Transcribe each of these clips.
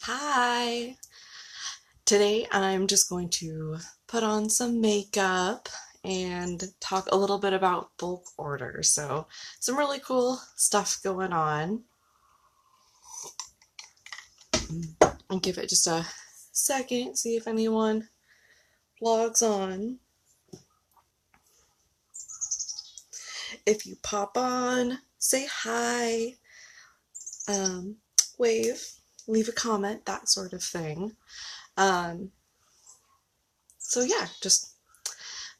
Hi! Today I'm just going to put on some makeup and talk a little bit about bulk orders. So, some really cool stuff going on. I'll give it just a second, see if anyone logs on. If you pop on, say hi, um, wave, leave a comment, that sort of thing. Um, so yeah, just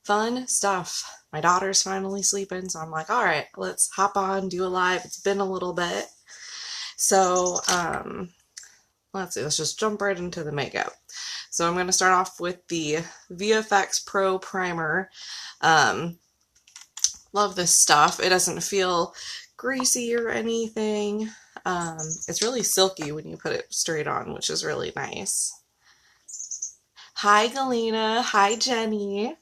fun stuff. My daughter's finally sleeping, so I'm like, all right, let's hop on, do a live. It's been a little bit. So, let's see, let's just jump right into the makeup. So I'm going to start off with the VFX Pro Primer. Um, love this stuff. It doesn't feel greasy or anything. It's really silky when you put it straight on, which is really nice. Hi, Galena. Hi, Jenny.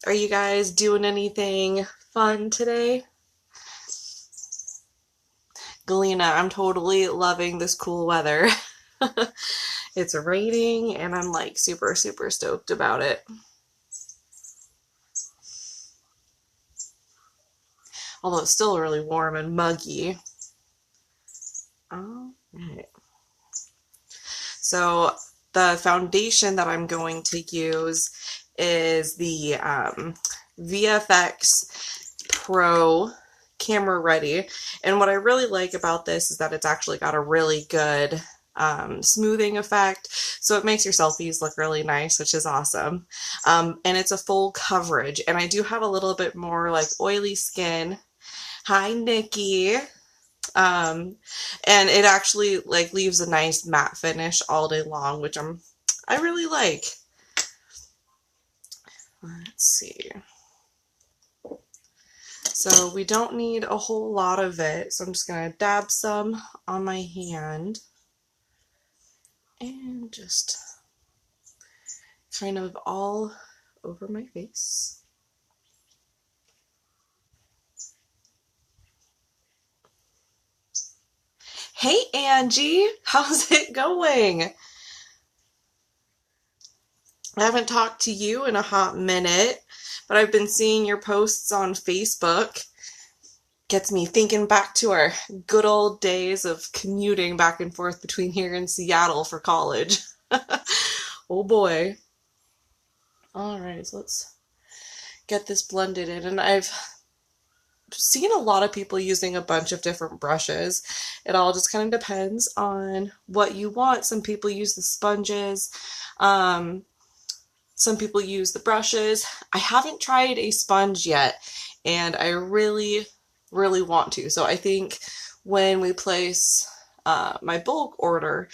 Are you guys doing anything fun today? Galena, I'm totally loving this cool weather. It's raining and I'm like super, super stoked about it. Although it's still really warm and muggy. All right. So the foundation that I'm going to use is the VFX Pro Camera Ready. And what I really like about this is that it's actually got a really good smoothing effect. So it makes your selfies look really nice, which is awesome. And it's a full coverage. And I do have a little bit more like oily skin. Hi, Nikki. And it actually like leaves a nice matte finish all day long, which I really like. Let's see. So we don't need a whole lot of it, so I'm just going to dab some on my hand and just kind of all over my face. Hey Angie, how's it going? I haven't talked to you in a hot minute, but I've been seeing your posts on Facebook. Gets me thinking back to our good old days of commuting back and forth between here and Seattle for college. Oh boy. Alright, so let's get this blended in. And I've seen a lot of people using a bunch of different brushes. It all just kind of depends on what you want. Some people use the sponges. Some people use the brushes. I haven't tried a sponge yet, and I really, really want to. So I think when we place my bulk order,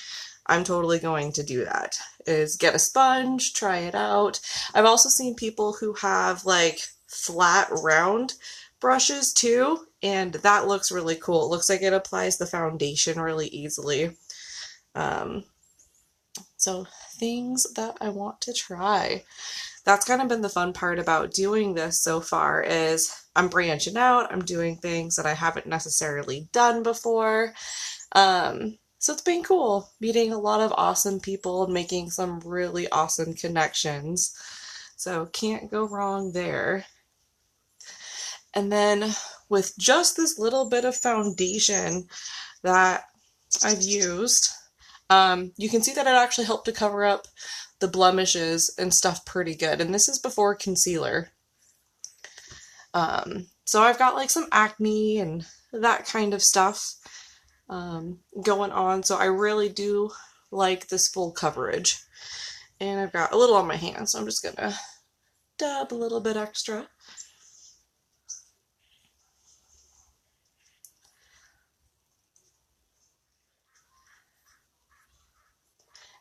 I'm totally going to do that. Is get a sponge, try it out. I've also seen people who have like flat, round brushes too, and that looks really cool. It looks like it applies the foundation really easily. So things that I want to try. That's kind of been the fun part about doing this so far is I'm branching out. I'm doing things that I haven't necessarily done before. So it's been cool meeting a lot of awesome people and making some really awesome connections. So can't go wrong there. And then with just this little bit of foundation that I've used, you can see that it actually helped to cover up the blemishes and stuff pretty good. And this is before concealer. So I've got like some acne and that kind of stuff going on. So I really do like this full coverage. And I've got a little on my hand, so I'm just going to dab a little bit extra.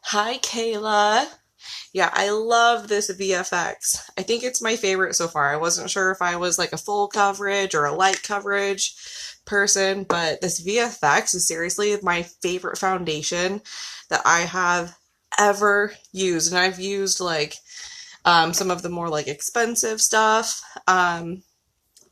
Hi, Kayla. Yeah, I love this VFX. I think it's my favorite so far. I wasn't sure if I was like a full coverage or a light coverage person, but this VFX is seriously my favorite foundation that I have ever used. And I've used like some of the more like expensive stuff.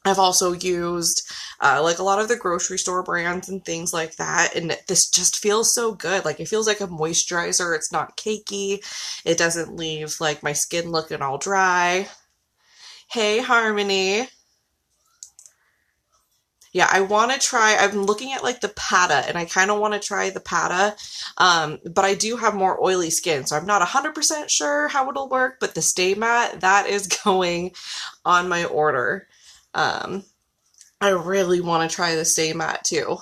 I've also used like a lot of the grocery store brands and things like that, and this just feels so good. Like, it feels like a moisturizer. It's not cakey. It doesn't leave like my skin looking all dry. Hey, Harmony. Yeah, I want to try, I'm looking at like the Pata, and I kind of want to try the Pata, but I do have more oily skin, so I'm not 100% sure how it'll work, but the Stay Matte, that is going on my order. Um, I really want to try the Stay Matte too.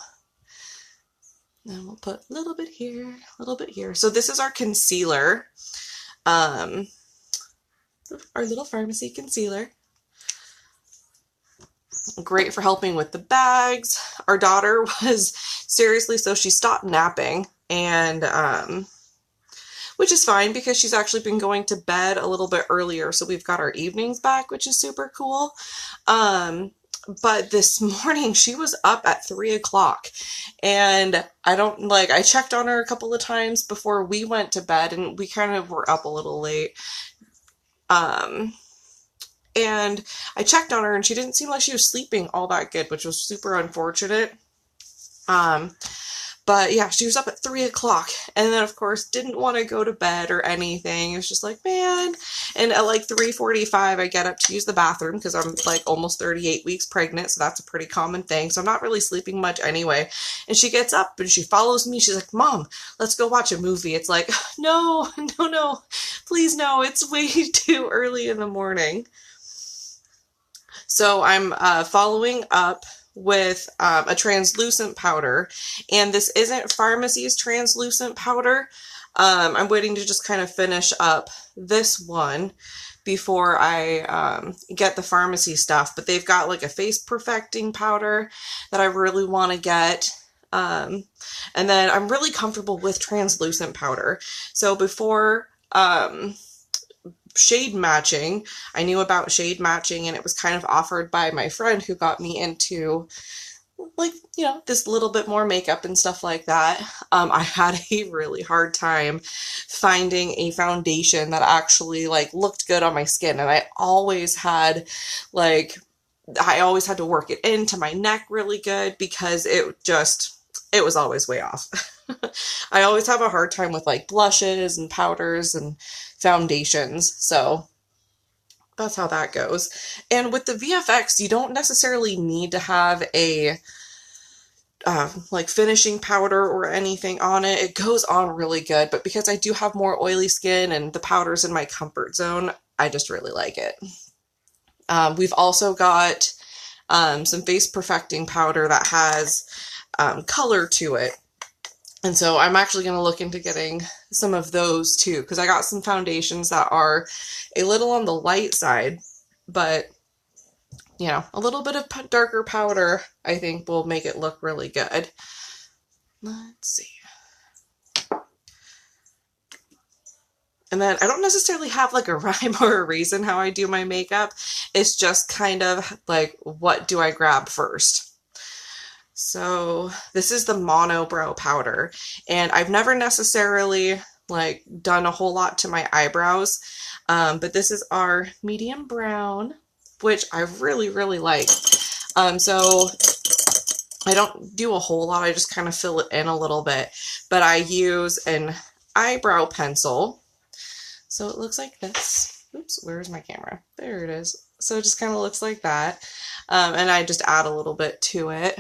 And we'll put a little bit here, a little bit here. So this is our concealer, um, our little Farmasi concealer. Great for helping with the bags. Our daughter was seriously, so she stopped napping, and which is fine because she's actually been going to bed a little bit earlier, so we've got our evenings back, which is super cool. But this morning she was up at 3 o'clock, and I checked on her a couple of times before we went to bed, and we kind of were up a little late. And I checked on her, and she didn't seem like she was sleeping all that good, which was super unfortunate. But yeah, she was up at 3 o'clock, and then of course didn't want to go to bed or anything. It was just like, man. And at like 3:45, I get up to use the bathroom because I'm like almost 38 weeks pregnant, so that's a pretty common thing. So I'm not really sleeping much anyway. And she gets up and she follows me. She's like, Mom, let's go watch a movie. It's like, no, no, please no. It's way too early in the morning. So I'm following up with a translucent powder, and this isn't Farmasi's translucent powder. I'm waiting to just kind of finish up this one before I get the Farmasi stuff, but they've got like a face perfecting powder that I really want to get. And then I'm really comfortable with translucent powder. So before shade matching, I knew about shade matching, and it was kind of offered by my friend who got me into, like, you know, this little bit more makeup and stuff like that. I had a really hard time finding a foundation that actually like looked good on my skin, and I always had to work it into my neck really good because it was always way off. I always have a hard time with like blushes and powders and foundations, so that's how that goes. And with the VFX, you don't necessarily need to have a like finishing powder or anything on it. It goes on really good, but because I do have more oily skin and the powder's in my comfort zone, I just really like it. We've also got some face perfecting powder that has color to it. And so I'm actually going to look into getting some of those too, because I got some foundations that are a little on the light side, but, you know, a little bit of darker powder I think will make it look really good. Let's see. And then I don't necessarily have like a rhyme or a reason how I do my makeup. It's just kind of like, what do I grab first? So this is the Mono Brow Powder, and I've never necessarily like done a whole lot to my eyebrows, but this is our medium brown, which I really, really like. So I don't do a whole lot, I just kind of fill it in a little bit, but I use an eyebrow pencil. So it looks like this. Oops, where's my camera? There it is. So it just kind of looks like that, and I just add a little bit to it.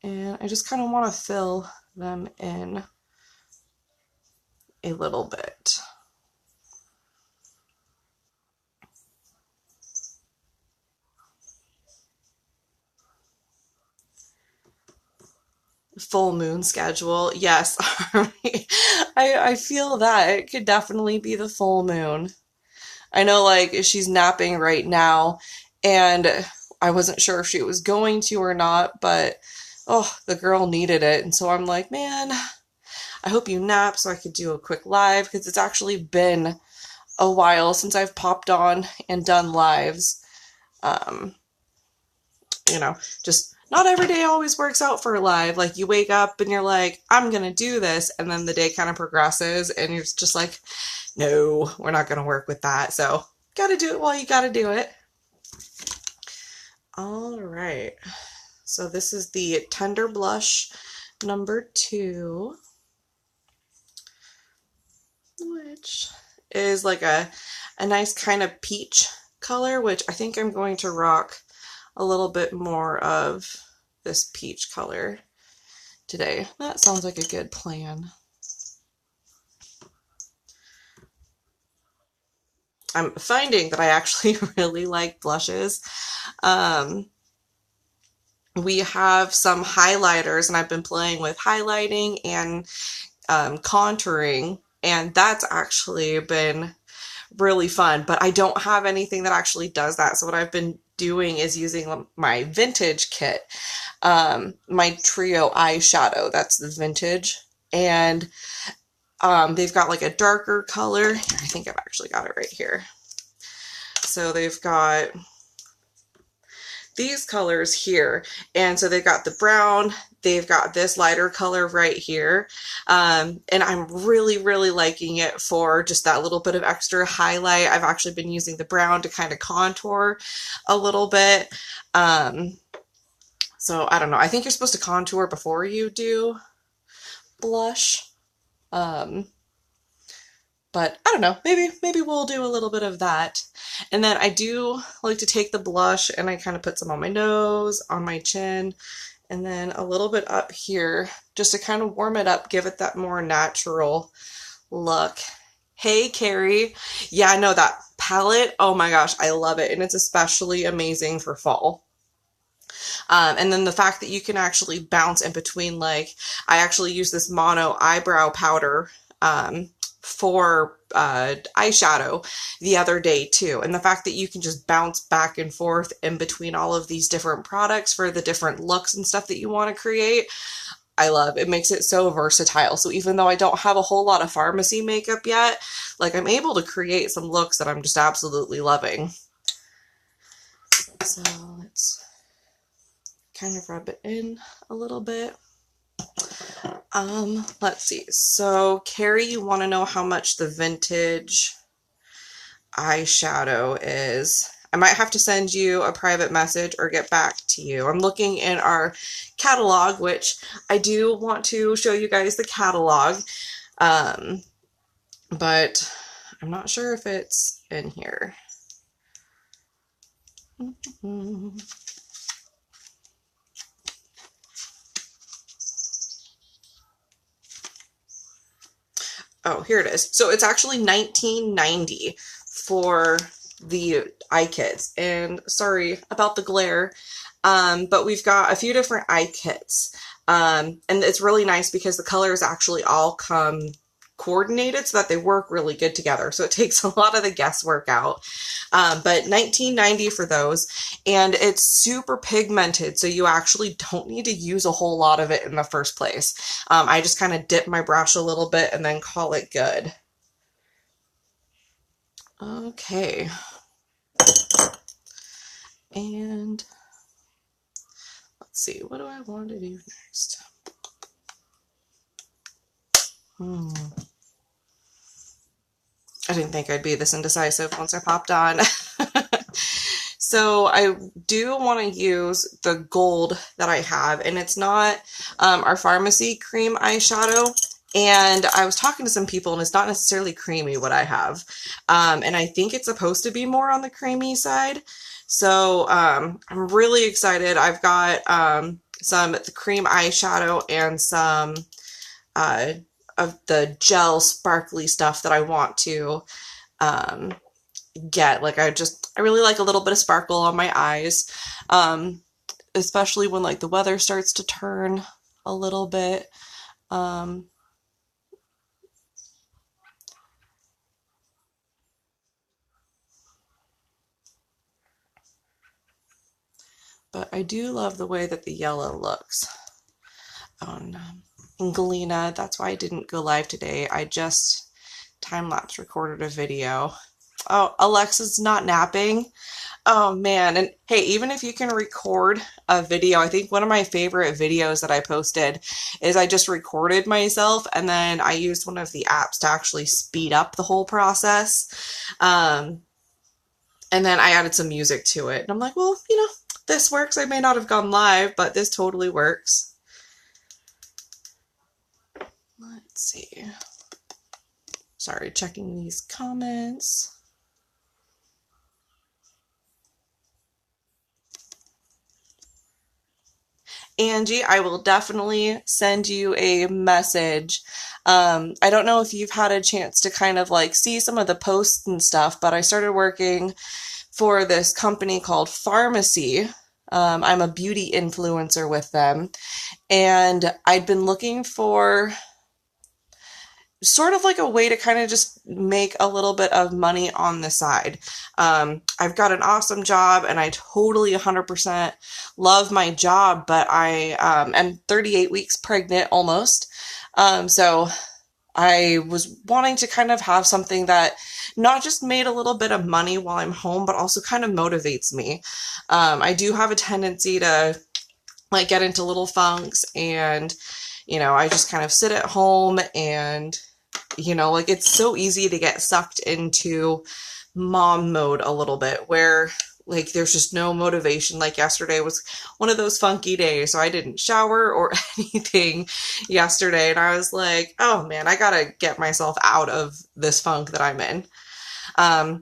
And I just kind of want to fill them in a little bit. Full moon schedule. Yes, I feel that. It could definitely be the full moon. I know, like, she's napping right now, and I wasn't sure if she was going to or not, but oh, the girl needed it. And so I'm like, man, I hope you nap so I could do a quick live, because it's actually been a while since I've popped on and done lives. you know, just not every day always works out for live. Like you wake up and you're like, I'm going to do this. And then the day kind of progresses and you're just like, no, we're not going to work with that. So got to do it while you got to do it. All right. So this is the Tender Blush number 2, which is like a nice kind of peach color, which I think I'm going to rock a little bit more of this peach color today. That sounds like a good plan. I'm finding that I actually really like blushes. We have some highlighters, and I've been playing with highlighting and contouring, and that's actually been really fun, but I don't have anything that actually does that. So what I've been doing is using my vintage kit, my trio eyeshadow, that's the vintage, and they've got like a darker color. I think I've actually got it right here. So they've got these colors here, and so they've got the brown, they've got this lighter color right here, and I'm really liking it for just that little bit of extra highlight. I've actually been using the brown to kind of contour a little bit, so I don't know, I think you're supposed to contour before you do blush, but I don't know, maybe we'll do a little bit of that. And then I do like to take the blush and I kind of put some on my nose, on my chin, and then a little bit up here just to kind of warm it up, give it that more natural look. Hey, Carrie. Yeah, I know that palette. Oh my gosh, I love it. And it's especially amazing for fall. And then the fact that you can actually bounce in between, like I actually use this mono eyebrow powder for eyeshadow the other day too, and the fact that you can just bounce back and forth in between all of these different products for the different looks and stuff that you want to create, I love. It makes it so versatile. So even though I don't have a whole lot of Farmasi makeup yet, like I'm able to create some looks that I'm just absolutely loving. So let's kind of rub it in a little bit. Let's see. So, Carrie, you want to know how much the vintage eyeshadow is? I might have to send you a private message or get back to you. I'm looking in our catalog, which I do want to show you guys the catalog, but I'm not sure if it's in here. Oh, here it is. So it's actually $19.90 for the eye kits. And sorry about the glare, but we've got a few different eye kits. And it's really nice because the colors actually all come coordinated so that they work really good together. So it takes a lot of the guesswork out. But $19.90 for those. And it's super pigmented, so you actually don't need to use a whole lot of it in the first place. I just kind of dip my brush a little bit and then call it good. Okay. And let's see, what do I want to do next? I didn't think I'd be this indecisive once I popped on. So I do want to use the gold that I have, and it's not our Farmasi cream eyeshadow. And I was talking to some people, and it's not necessarily creamy what I have. And I think it's supposed to be more on the creamy side. So I'm really excited. I've got some cream eyeshadow and some of the gel sparkly stuff that I want to get. Like I really like a little bit of sparkle on my eyes, especially when like the weather starts to turn a little bit. But I do love the way that the yellow looks on Galena. That's why I didn't go live today. I just time-lapse recorded a video. Oh, Alexa's not napping. Oh man, and hey, even if you can record a video, I think one of my favorite videos that I posted is I just recorded myself and then I used one of the apps to actually speed up the whole process. Um, and then I added some music to it. And I'm like, well, this works. I may not have gone live, but this totally works. Let's see. Sorry, checking these comments. Angie, I will definitely send you a message. I don't know if you've had a chance to kind of like see some of the posts and stuff, but I started working for this company called Farmasi. I'm a beauty influencer with them, and I'd been looking for sort of like a way to kind of just make a little bit of money on the side. I've got an awesome job and I totally 100% love my job, but I am 38 weeks pregnant almost. So I was wanting to kind of have something that not just made a little bit of money while I'm home, but also kind of motivates me. I do have a tendency to like get into little funks and, I just kind of sit at home and like it's so easy to get sucked into mom mode a little bit where like there's just no motivation. Like yesterday was one of those funky days, so I didn't shower or anything yesterday, and I was like, oh man, I gotta get myself out of this funk that I'm in.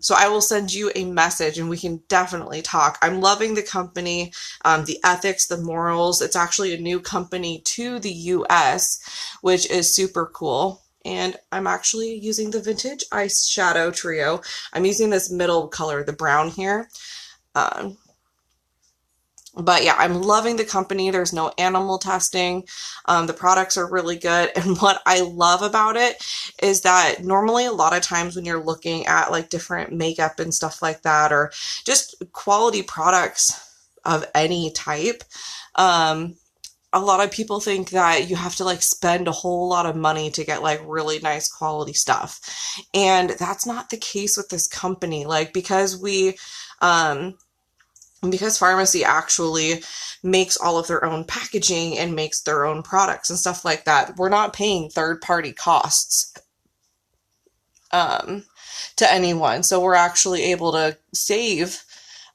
So I will send you a message and we can definitely talk. I'm loving the company, the ethics, the morals. It's actually a new company to the US, which is super cool. And I'm actually using the vintage eyeshadow trio. I'm using this middle color, the brown here. But yeah, I'm loving the company. There's no animal testing. The products are really good. And what I love about it is that normally a lot of times when you're looking at like different makeup and stuff like that, or just quality products of any type, a lot of people think that you have to like spend a whole lot of money to get like really nice quality stuff. And that's not the case with this company. Like because Farmasi actually makes all of their own packaging and makes their own products and stuff like that, we're not paying third-party costs to anyone. So we're actually able to save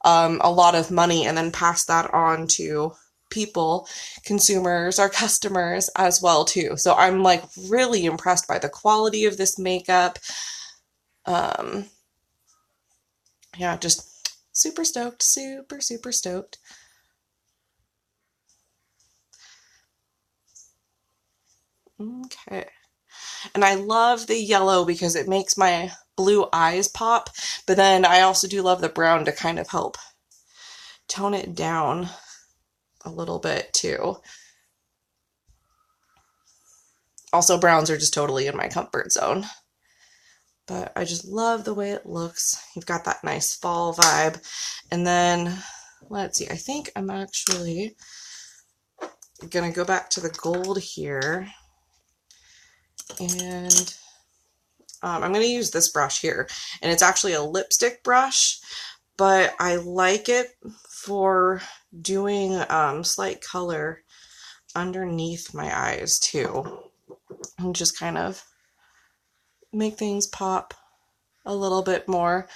a lot of money and then pass that on to people, consumers, our customers as well too. So I'm like really impressed by the quality of this makeup. Yeah, just super stoked, super, super stoked. Okay. And I love the yellow because it makes my blue eyes pop, but then I also do love the brown to kind of help tone it down a little bit too. Also, browns are just totally in my comfort zone. But I just love the way it looks. You've got that nice fall vibe. And then, let's see, I think I'm actually gonna go back to the gold here. And I'm gonna use this brush here. And it's actually a lipstick brush, but I like it for doing slight color underneath my eyes too. And just kind of make things pop a little bit more.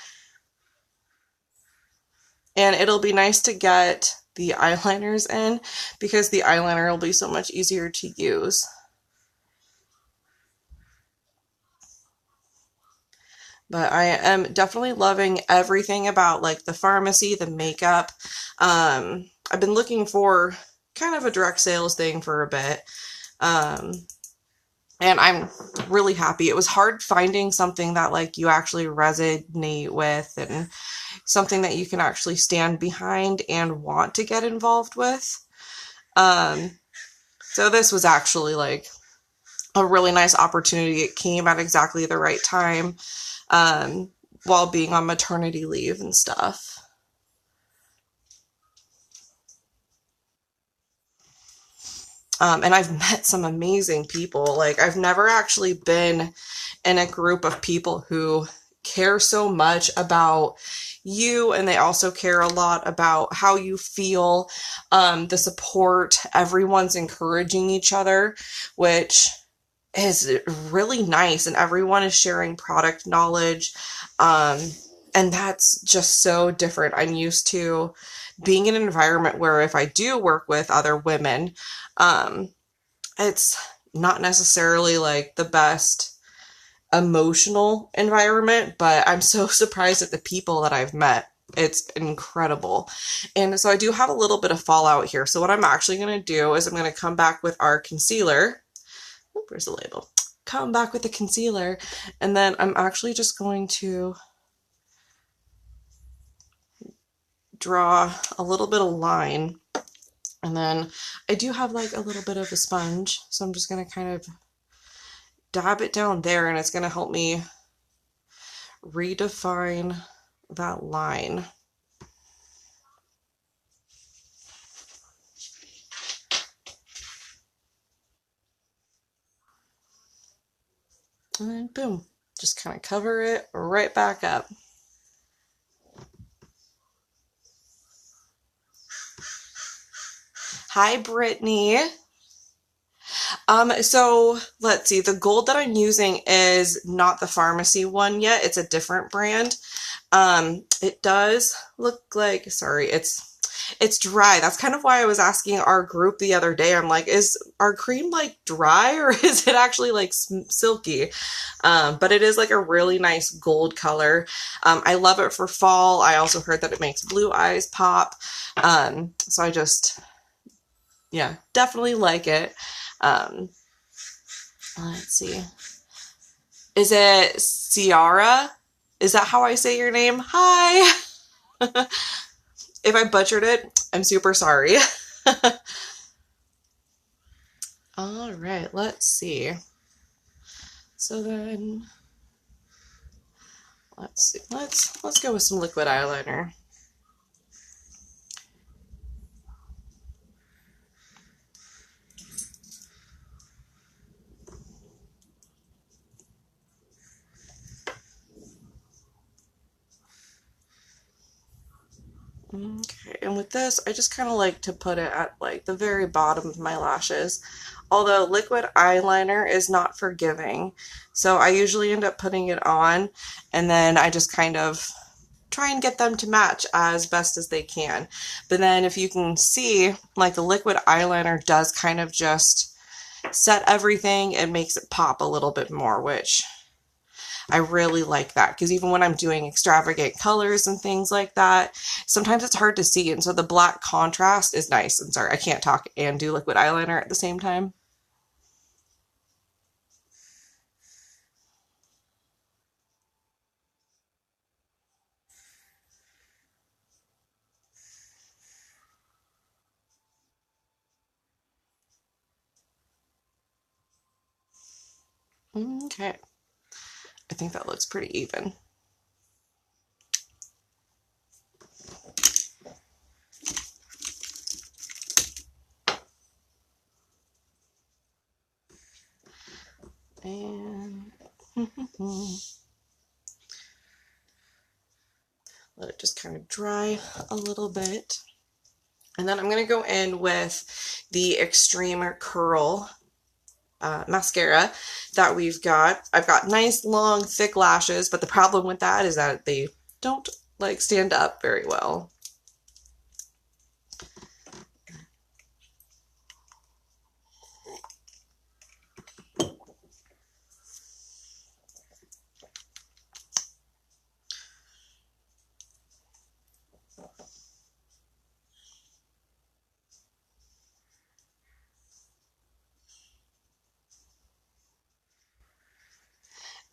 And it'll be nice to get the eyeliners in because the eyeliner will be so much easier to use. But I am definitely loving everything about like the Farmasi, the makeup. I've been looking for kind of a direct sales thing for a bit. And I'm really happy. It was hard finding something that like you actually resonate with and something that you can actually stand behind and want to get involved with. So this was actually like a really nice opportunity. It came at exactly the right time, while being on maternity leave and stuff. And I've met some amazing people. Like I've never actually been in a group of people who care so much about you, and they also care a lot about how you feel, the support. Everyone's encouraging each other, which is really nice, and everyone is sharing product knowledge. And that's just so different. I'm used to being in an environment where if I do work with other women, it's not necessarily like the best emotional environment, but I'm so surprised at the people that I've met. It's incredible. And so I do have a little bit of fallout here. So what I'm actually going to do is I'm going to come back with our concealer. Oh, where's the label? Come back with the concealer. And then I'm actually just going to draw a little bit of line. And then I do have like a little bit of a sponge. So I'm just going to kind of dab it down there, and it's going to help me redefine that line. And then boom, just kind of cover it right back up. Hi, Brittany. So let's see, the gold that I'm using is not the Farmasi one yet. It's a different brand. It does look like, sorry, it's dry. That's kind of why I was asking our group the other day. I'm like, is our cream like dry, or is it actually like silky? But it is like a really nice gold color. I love it for fall. I also heard that it makes blue eyes pop. So I just, yeah, definitely like it. Let's see. Is it Ciara? Is that how I say your name? Hi. If I butchered it, I'm super sorry. All right, let's see. So then, let's see. Let's go with some liquid eyeliner. Okay, and with this, I just kind of like to put it at like the very bottom of my lashes. Although liquid eyeliner is not forgiving, so I usually end up putting it on, and then I just kind of try and get them to match as best as they can. But then if you can see, like the liquid eyeliner does kind of just set everything and makes it pop a little bit more, which I really like that, because even when I'm doing extravagant colors and things like that, sometimes it's hard to see, and so the black contrast is nice. I'm sorry, I can't talk and do liquid eyeliner at the same time. Okay, I think that looks pretty even. And let it just kind of dry a little bit. And then I'm going to go in with the Extreme Curl mascara that we've got. I've got nice, long, thick lashes, but the problem with that is that they don't like stand up very well.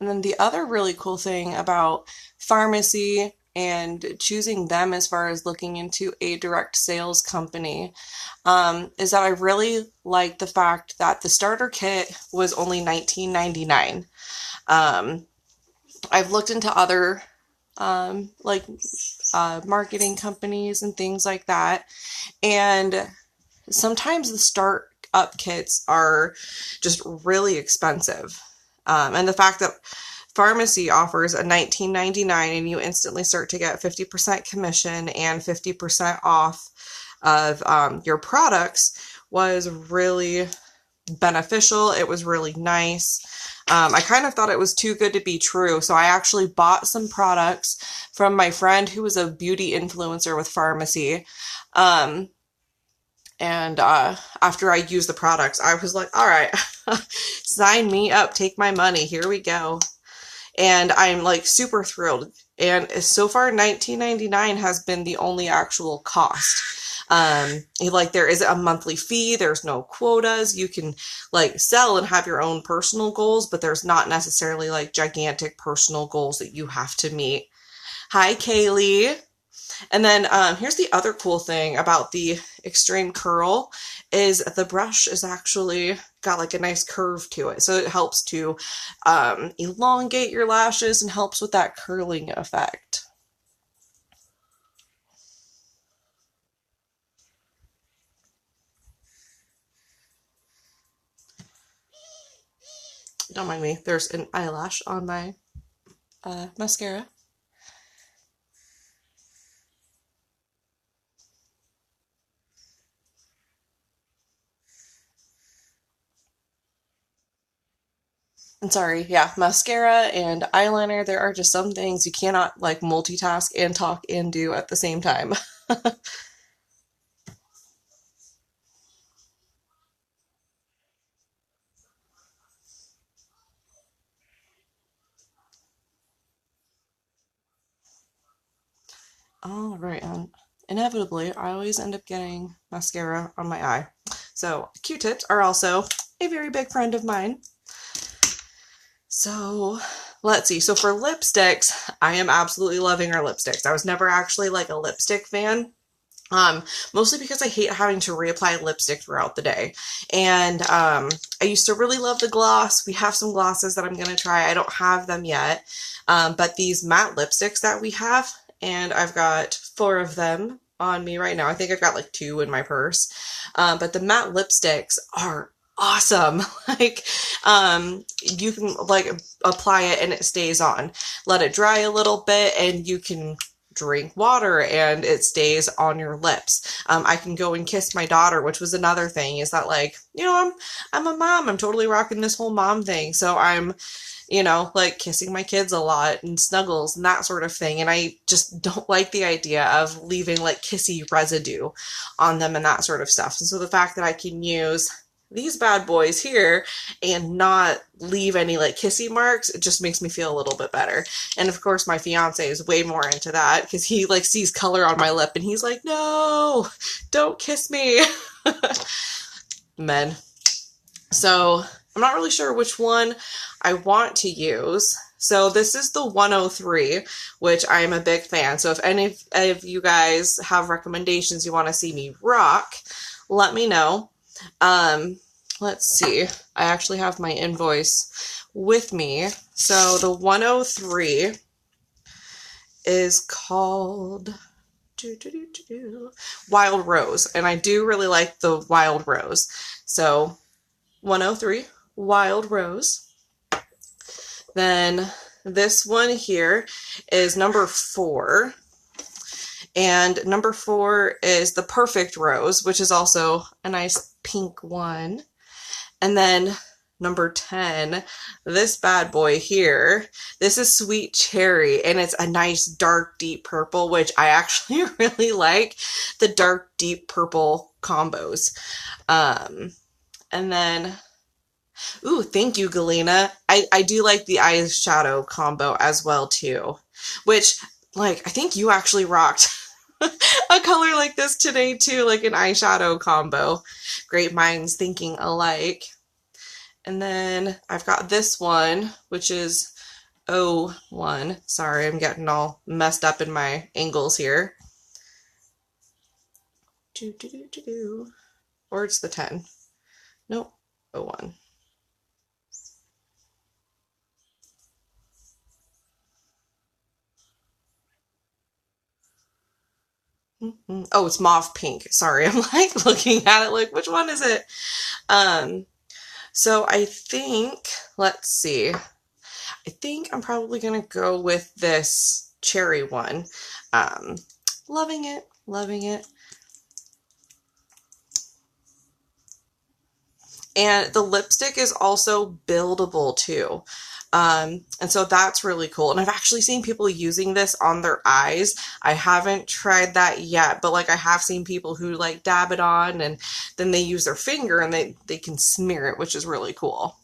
And then the other really cool thing about Farmasi and choosing them as far as looking into a direct sales company, is that I really like the fact that the starter kit was only $19.99. I've looked into other marketing companies and things like that, and sometimes the start up kits are just really expensive. And the fact that Farmasi offers a $19.99 and you instantly start to get 50% commission and 50% off of your products was really beneficial. It was really nice. I kind of thought it was too good to be true, so I actually bought some products from my friend who was a beauty influencer with Farmasi. And after I used the products, I was like, all right, sign me up, take my money, here we go. And I'm like super thrilled. And so far, $19.99 has been the only actual cost. Like there is a monthly fee, there's no quotas, you can like sell and have your own personal goals, but there's not necessarily like gigantic personal goals that you have to meet. Hi, Kaylee. And then here's the other cool thing about the Extreme Curl is the brush is actually got like a nice curve to it. So it helps to elongate your lashes and helps with that curling effect. Don't mind me, there's an eyelash on my mascara. And sorry, yeah, mascara and eyeliner, there are just some things you cannot like multitask and talk and do at the same time. All right, inevitably, I always end up getting mascara on my eye. So Q-tips are also a very big friend of mine. So let's see. So for lipsticks, I am absolutely loving our lipsticks. I was never actually like a lipstick fan. Mostly because I hate having to reapply lipstick throughout the day. And I used to really love the gloss. We have some glosses that I'm going to try. I don't have them yet. But these matte lipsticks that we have, and I've got 4 of them on me right now. I think I've got like 2 in my purse. But the matte lipsticks are awesome. Like, you can like apply it and it stays on. Let it dry a little bit and you can drink water and it stays on your lips. I can go and kiss my daughter, which was another thing, is that like, you know, I'm a mom. I'm totally rocking this whole mom thing. So I'm, you know, like kissing my kids a lot and snuggles and that sort of thing. And I just don't like the idea of leaving like kissy residue on them and that sort of stuff. And so the fact that I can use these bad boys here and not leave any like kissy marks, it just makes me feel a little bit better. And of course my fiance is way more into that because he like sees color on my lip and he's like, no, don't kiss me. Men. So I'm not really sure which one I want to use. So this is the 103, which I am a big fan. So if any of you guys have recommendations you want to see me rock, let me know. Let's see. I actually have my invoice with me. So the 103 is called Wild Rose, and I do really like the Wild Rose. So 103 Wild Rose. Then this one here is number 4. And number 4 is the Perfect Rose, which is also a nice pink one. And then number 10, this bad boy here, this is Sweet Cherry, and it's a nice dark deep purple, which I actually really like the dark deep purple combos. And then, ooh, thank you, Galena. I do like the eyeshadow combo as well too, which like I think you actually rocked a color like this today too, like an eyeshadow combo. Great minds thinking alike. And then I've got this one, which is 01. Sorry, I'm getting all messed up in my angles here. Or it's the 10. Nope, 01. Oh, it's mauve pink. Sorry, I'm like looking at it like, which one is it? So I think, let's see. I I think I'm probably going to go with this cherry one. Loving it, loving it. And the lipstick is also buildable too. And so that's really cool. And I've actually seen people using this on their eyes. I haven't tried that yet, but like I have seen people who like dab it on and then they use their finger and they can smear it, which is really cool.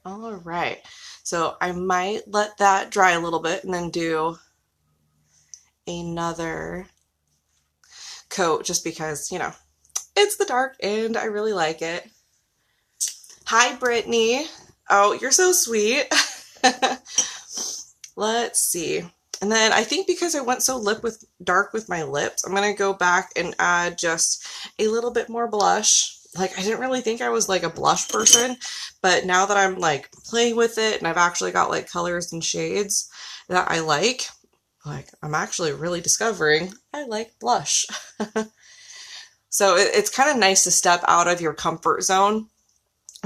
All right. So I might let that dry a little bit and then do another coat just because, you know, it's the dark and I really like it. Hi, Brittany. Oh, you're so sweet. Let's see. And then I think because I went so dark with my lips, I'm going to go back and add just a little bit more blush. Like, I didn't really think I was like a blush person, but now that I'm like playing with it and I've actually got like colors and shades that I like I'm actually really discovering I like blush. So it's kind of nice to step out of your comfort zone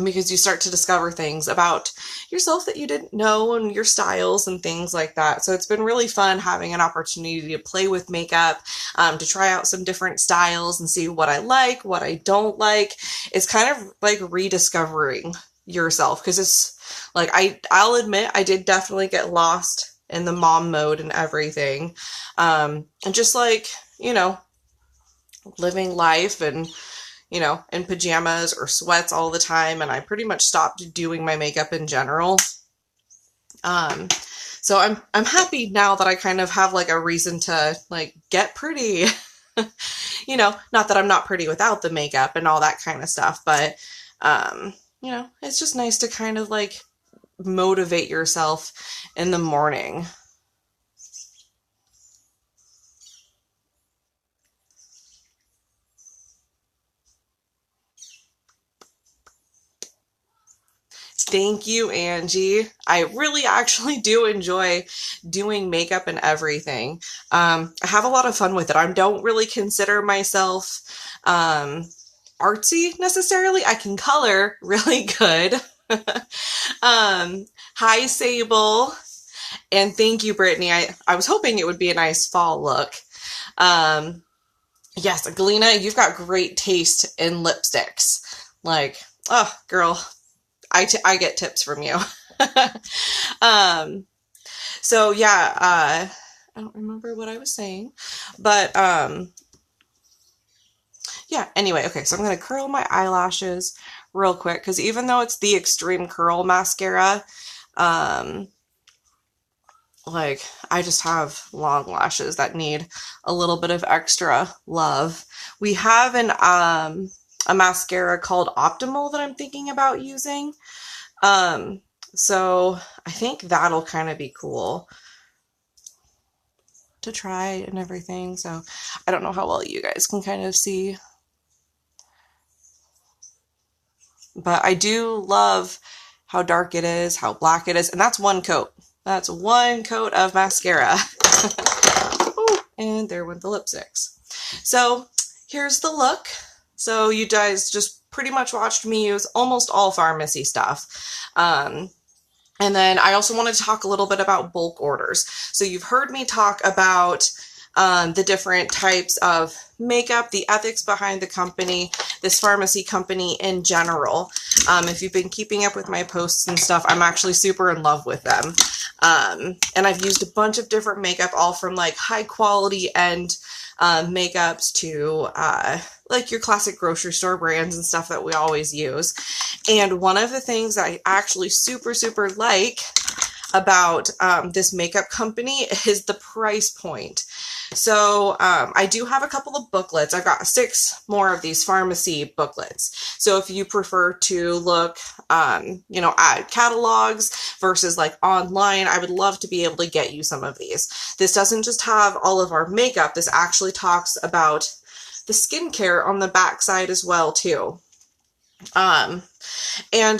because you start to discover things about yourself that you didn't know and your styles and things like that. So it's been really fun having an opportunity to play with makeup, to try out some different styles and see what I like, what I don't like. It's kind of like rediscovering yourself because it's like, I'll admit I did definitely get lost in the mom mode and everything. And just like, you know, living life and you know, in pajamas or sweats all the time, and I pretty much stopped doing my makeup in general. So I'm happy now that I kind of have like a reason to like get pretty. You know, not that I'm not pretty without the makeup and all that kind of stuff, but you know, it's just nice to kind of like motivate yourself in the morning. Thank you, Angie. I really actually do enjoy doing makeup and everything. I have a lot of fun with it. I don't really consider myself artsy necessarily. I can color really good. Hi, Sable. And thank you, Brittany. I was hoping it would be a nice fall look. Yes, Galena, you've got great taste in lipsticks. Like, oh, girl, I get tips from you. So yeah, I don't remember what I was saying, but yeah, anyway, okay, so I'm going to curl my eyelashes real quick because even though it's the Extreme Curl Mascara, like I just have long lashes that need a little bit of extra love. We have a mascara called Optimal that I'm thinking about using. So I think that'll kind of be cool to try and everything. So I don't know how well you guys can kind of see, but I do love how dark it is, how black it is. And that's one coat. That's one coat of mascara. Ooh, and there went the lipsticks. So here's the look. So you guys just pretty much watched me use almost all Farmasi stuff. And then I also want to talk a little bit about bulk orders. So you've heard me talk about the different types of makeup, the ethics behind the company, this Farmasi company in general. If you've been keeping up with my posts and stuff, I'm actually super in love with them. And I've used a bunch of different makeup, all from like high quality end makeups to like your classic grocery store brands and stuff that we always use. And one of the things that I actually super like about this makeup company is the price point. So I do have a couple of booklets. I've got 6 more of these Farmasi booklets. So if you prefer to look, you know, at catalogs versus like online, I would love to be able to get you some of these. This doesn't just have all of our makeup. This actually talks about the skincare on the back side as well too. And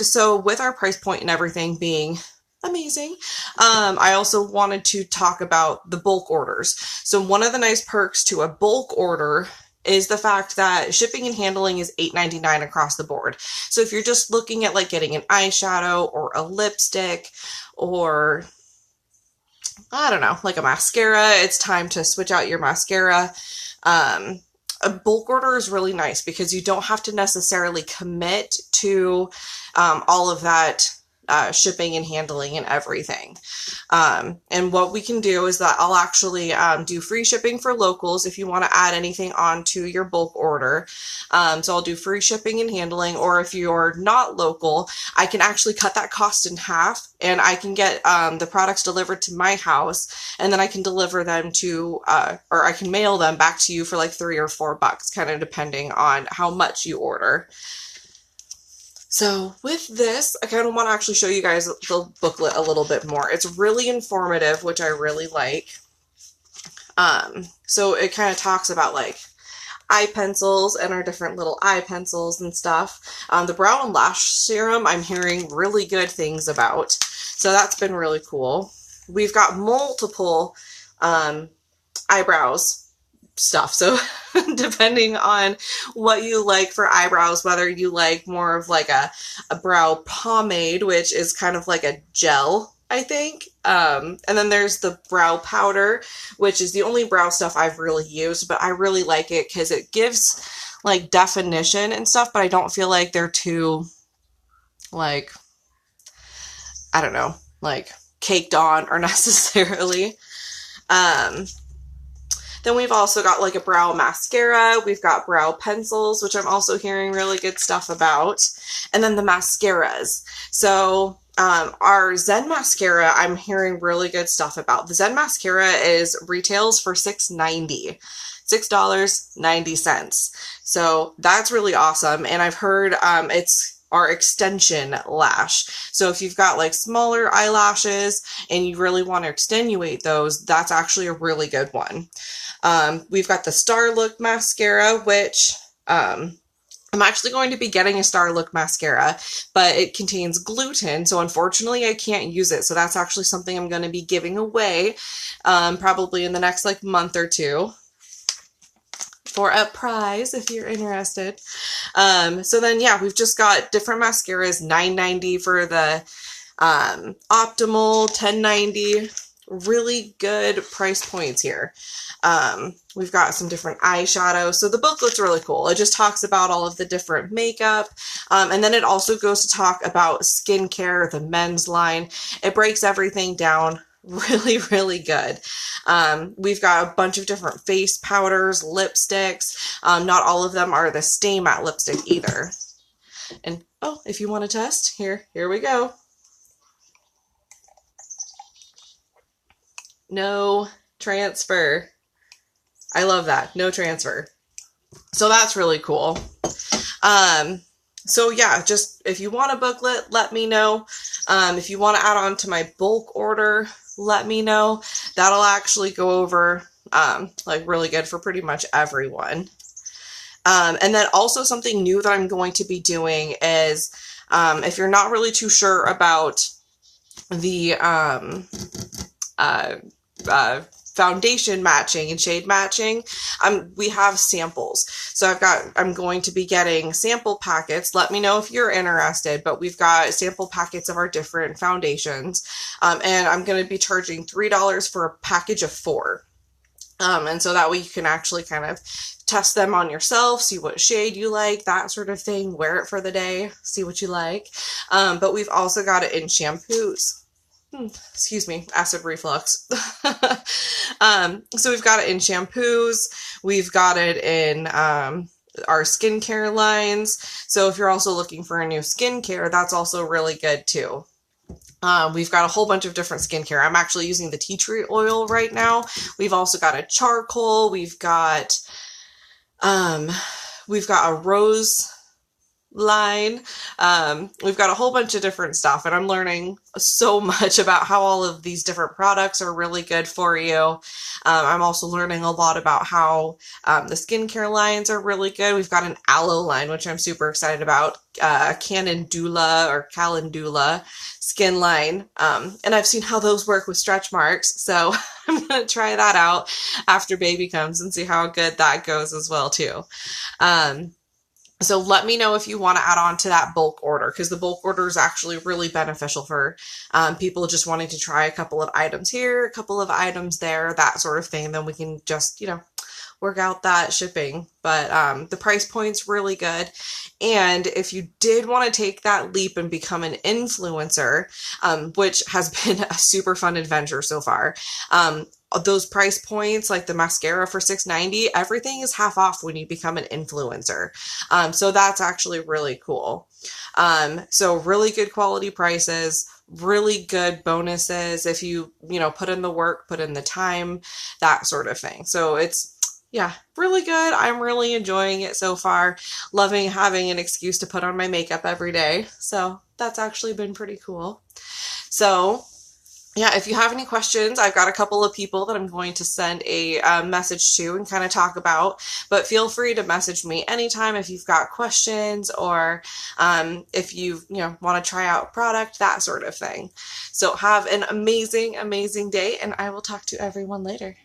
so with our price point and everything being amazing, I also wanted to talk about the bulk orders. So one of the nice perks to a bulk order is the fact that shipping and handling is $8.99 across the board. So if you're just looking at like getting an eyeshadow or a lipstick or I don't know, like a mascara, it's time to switch out your mascara. A bulk order is really nice because you don't have to necessarily commit to all of that shipping and handling and everything. And what we can do is that I'll actually do free shipping for locals if you want to add anything onto your bulk order. So I'll do free shipping and handling, or if you're not local, I can actually cut that cost in half and I can get the products delivered to my house, and then I can deliver them to, or I can mail them back to you for like $3 or $4, kind of depending on how much you order. So with this, I kind of want to actually show you guys the booklet a little bit more. It's really informative, which I really like. So it kind of talks about like eye pencils and our different little eye pencils and stuff. The brow and lash serum, I'm hearing really good things about. So that's been really cool. We've got multiple eyebrows stuff. So depending on what you like for eyebrows, whether you like more of like a brow pomade, which is kind of like a gel, I think. And then there's the brow powder, which is the only brow stuff I've really used, but I really like it because it gives like definition and stuff, but I don't feel like they're too like, I don't know, like caked on or necessarily. Then we've also got like a brow mascara. We've got brow pencils, which I'm also hearing really good stuff about. And then the mascaras. So our Zen mascara, I'm hearing really good stuff about. The Zen mascara retails for $6.90. $6.90. So that's really awesome. And I've heard it's our extension lash. So if you've got like smaller eyelashes and you really want to extenuate those, that's actually a really good one. We've got the Star Look mascara, which I'm actually going to be getting a Star Look mascara, but it contains gluten, so unfortunately I can't use it. So that's actually something I'm going to be giving away probably in the next like month or two for a prize if you're interested. So then yeah, we've just got different mascaras, $9.90 for the Optimal, $10.90. Really good price points here. We've got some different eyeshadows. So the booklet's really cool. It just talks about all of the different makeup. And then it also goes to talk about skincare, the men's line. It breaks everything down really, really good. We've got a bunch of different face powders, lipsticks. Not all of them are the Stay Matte lipstick either. And oh, if you want to test, here we go. No transfer. I love that. No transfer. So that's really cool. So yeah, just if you want a booklet, let me know. If you want to add on to my bulk order, let me know. That'll actually go over like really good for pretty much everyone. And then also something new that I'm going to be doing is if you're not really too sure about the foundation matching and shade matching, we have samples. So I'm going to be getting sample packets. Let me know if you're interested, but we've got sample packets of our different foundations. And I'm going to be charging $3 for a package of 4. And so that way you can actually kind of test them on yourself, see what shade you like, that sort of thing, wear it for the day, see what you like. But we've also got it in shampoos. Excuse me, acid reflux. So we've got it in shampoos. We've got it in our skincare lines. So if you're also looking for a new skincare, that's also really good too. We've got a whole bunch of different skincare. I'm actually using the tea tree oil right now. We've also got a charcoal. We've got a rose line. We've got a whole bunch of different stuff, and I'm learning so much about how all of these different products are really good for you. I'm also learning a lot about how the skincare lines are really good. We've got an aloe line, which I'm super excited about, Calendula skin line, and I've seen how those work with stretch marks, so I'm gonna try that out after baby comes and see how good that goes as well too. So let me know if you want to add on to that bulk order, because the bulk order is actually really beneficial for people just wanting to try a couple of items here, a couple of items there, that sort of thing. Then we can just, work out that shipping. But the price point's really good. And if you did want to take that leap and become an influencer, which has been a super fun adventure so far, those price points, like the mascara for $6.90, everything is half off when you become an influencer. So that's actually really cool. So really good quality prices, really good bonuses if you, put in the work, put in the time, that sort of thing. So it's, yeah, really good. I'm really enjoying it so far. Loving having an excuse to put on my makeup every day. So that's actually been pretty cool. So yeah, if you have any questions, I've got a couple of people that I'm going to send a message to and kind of talk about, but feel free to message me anytime if you've got questions, or if you want to try out a product, that sort of thing. So have an amazing, amazing day, and I will talk to everyone later.